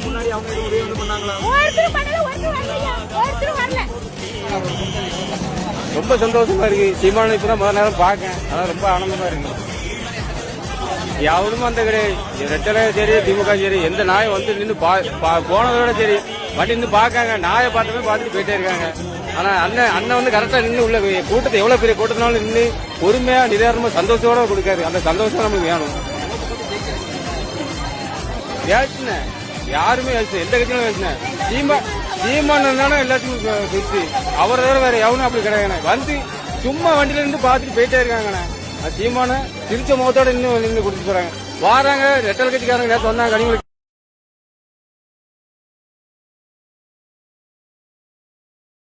முன்னாடி அவங்க பண்ணாங்களா? ரொம்ப சந்தோஷமா இருக்கு. சீமானை இப்பதான் முதல் நேரம் பார்க்கேன். அதான் ரொம்ப ஆனந்தமா இருக்கு. எவனும் அந்த கிடையாது. ரெட்டலை சரி, திமுக சரி, எந்த நாயம் வந்து நின்று போனதோட சரி வண்டி நின்று பாக்காங்க. நாயை பார்த்துமே பார்த்துட்டு போயிட்டே இருக்காங்க. ஆனா அண்ணன் வந்து கரெக்டா நின்று உள்ள கூட்டத்தை எவ்வளவு பெரிய கூட்டத்தினாலும் நின்று பொறுமையா நிதானமா சந்தோஷத்தோட கொடுக்காரு. அந்த சந்தோஷம் நமக்கு வேணும். பேசுன யாருமே பேசு, எந்த கட்சியும் பேசுன சீமான் எல்லாத்துக்கும் சுத்தி அவரை தவிர வேற எவனும் அப்படி கிடையாது. வந்து சும்மா வண்டியில இருந்து பாத்துட்டு போயிட்டே இருக்காங்கண்ணே. சீமான சிரிச்ச முகத்தோட நின்று கொடுத்து போறாங்க. வாராங்க ரெட்டல் கட்சிக்காரங்க நேற்று வந்தாங்க.